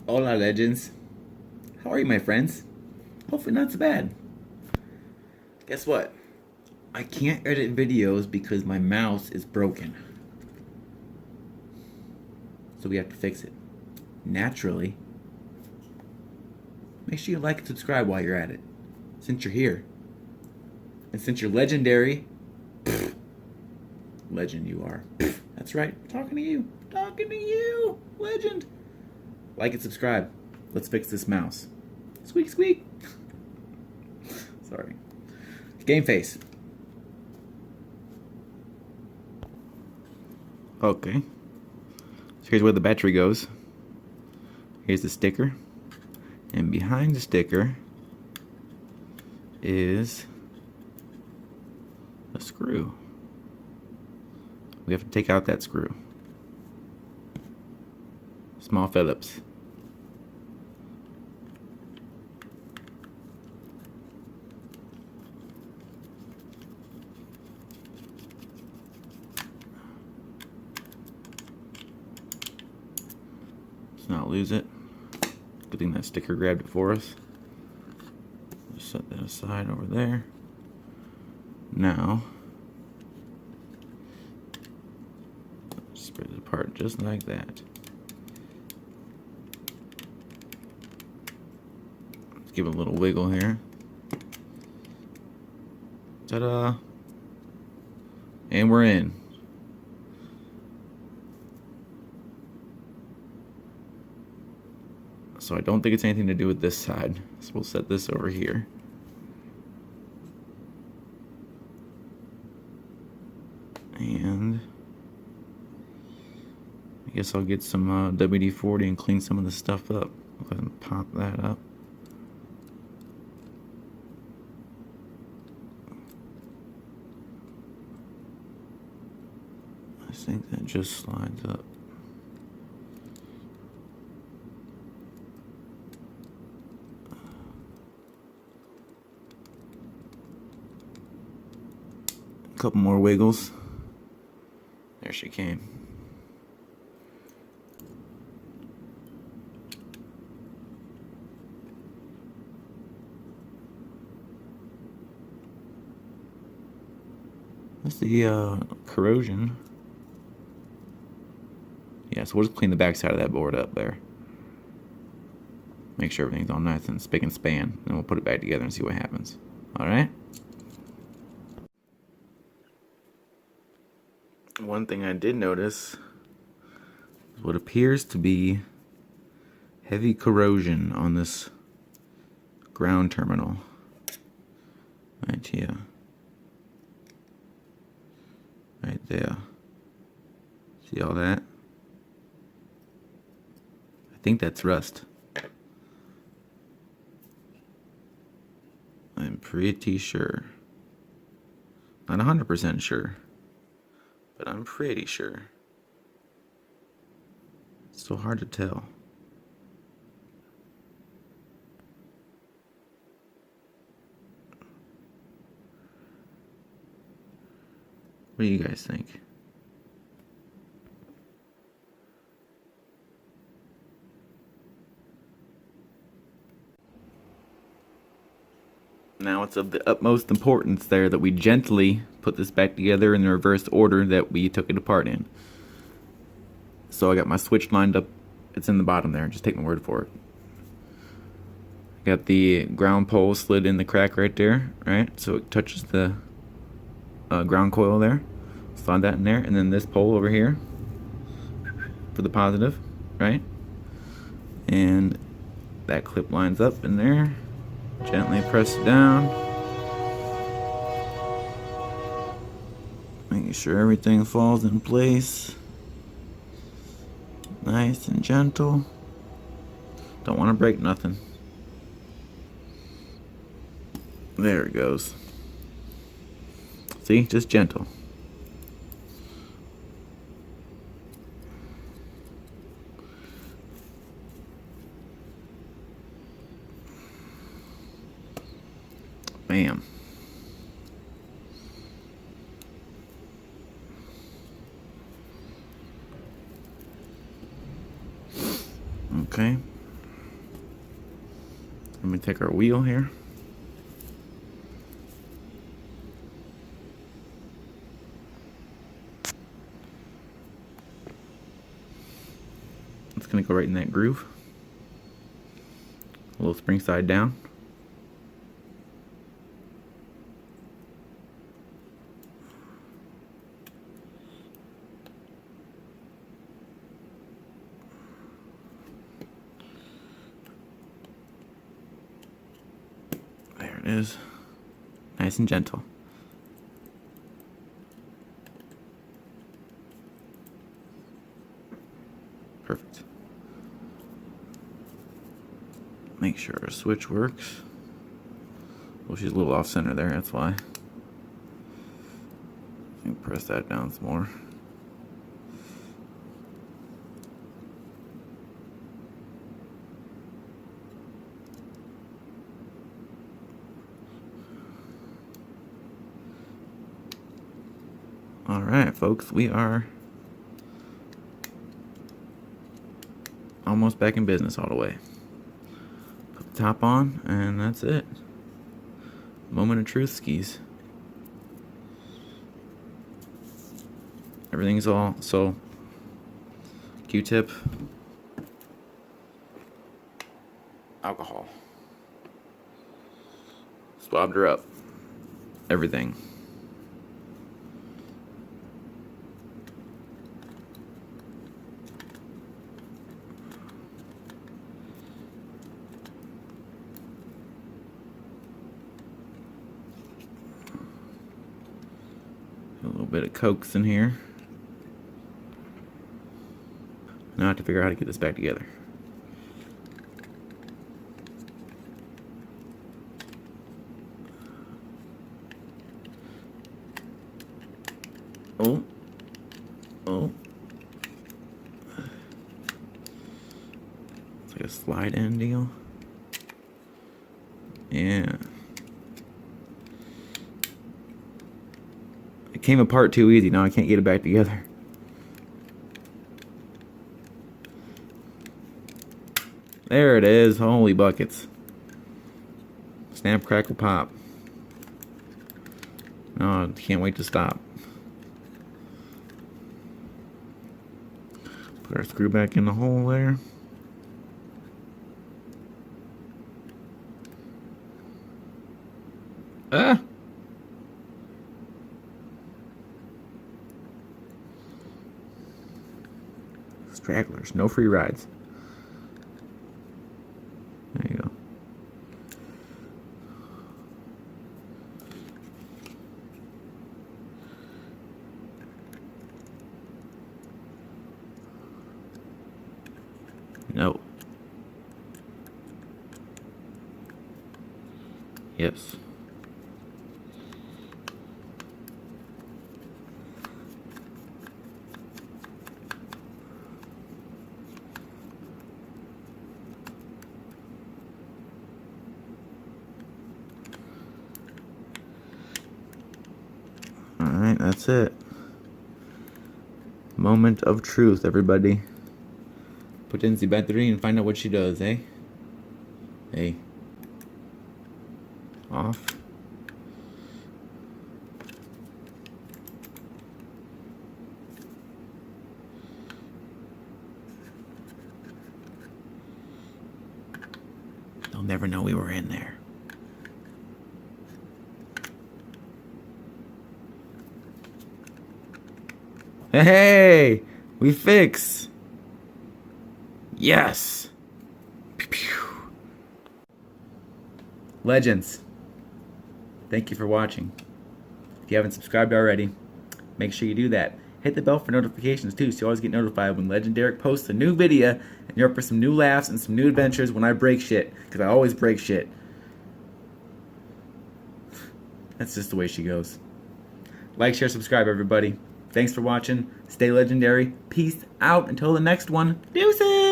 Hola, legends. How are you, my friends? Hopefully, not so bad. Guess what? I can't edit videos because my mouse is broken. So we have to fix it. Naturally. Make sure you like and subscribe while you're at it. Since you're here. And since you're legendary. Legend you are. That's right. Talking to you. Talking to you. Legend. Like and subscribe. Let's fix this mouse. Squeak, squeak. Sorry. Game face. Okay. So here's where the battery goes. Here's the sticker. And behind the sticker is a screw. We have to take out that screw. Small Phillips. Let's not lose it. Good thing that sticker grabbed it for us. Just set that aside over there. Now, spread it apart just like that. Let's give it a little wiggle here. Ta-da! And we're in. So I don't think it's anything to do with this side. So we'll set this over here. And I guess I'll get some WD-40 and clean some of the stuff up. Go ahead and pop that up. I think that just slides up. A couple more wiggles. There she came. That's the corrosion. Yeah, so we'll just clean the back side of that board up there. Make sure everything's all nice and spick and span. Then we'll put it back together and see what happens. Alright? One thing I did notice is what appears to be heavy corrosion on this ground terminal. Right here. Right there. See all that? I think that's rust. I'm pretty sure. Not 100% sure. But I'm pretty sure. It's so hard to tell. What do you guys think? Now it's of the utmost importance there that we gently put this back together in the reverse order that we took it apart in. So I got my switch lined up. It's in the bottom there. Just take my word for it. Got the ground pole slid in the crack right there, right? So it touches the ground coil there. Slide that in there. And then this pole over here for the positive, right? And that clip lines up in there. Gently press it down. Making sure everything falls in place. Nice and gentle. Don't want to break nothing. There it goes. See, just gentle. Bam. Okay. Let me take our wheel here. It's going to go right in that groove. A little spring side down. There it is. Nice and gentle. Perfect. Make sure our switch works. Well, she's a little off center there, that's why. Press that down some more. Alright, folks, we are almost back in business all the way. Put the top on, and that's it. Moment of truth skis. Everything's all, so Q-tip, alcohol. Swabbed her up. Everything. A little bit of Cokes in here. Now I have to figure out how to get this back together. Oh. Oh. It's like a slide in deal. Yeah. It came apart too easy. Now I can't get it back together. There it is. Holy buckets. Snap, crackle, pop. Oh, can't wait to stop. Put our screw back in the hole there. Ah! Stragglers, no free rides. There you go. No. Yes. Alright, that's it. Moment of truth, everybody. Put in the battery and find out what she does, eh? Hey. Off. They'll never know we were in there. Hey! We fix! Yes! Pew, pew. Legends, thank you for watching. If you haven't subscribed already, make sure you do that. Hit the bell for notifications too, so you always get notified when Legend Derek posts a new video, and you're up for some new laughs and some new adventures when I break shit, because I always break shit. That's just the way she goes. Like, share, subscribe, everybody. Thanks for watching. Stay legendary. Peace out until the next one. Deuces!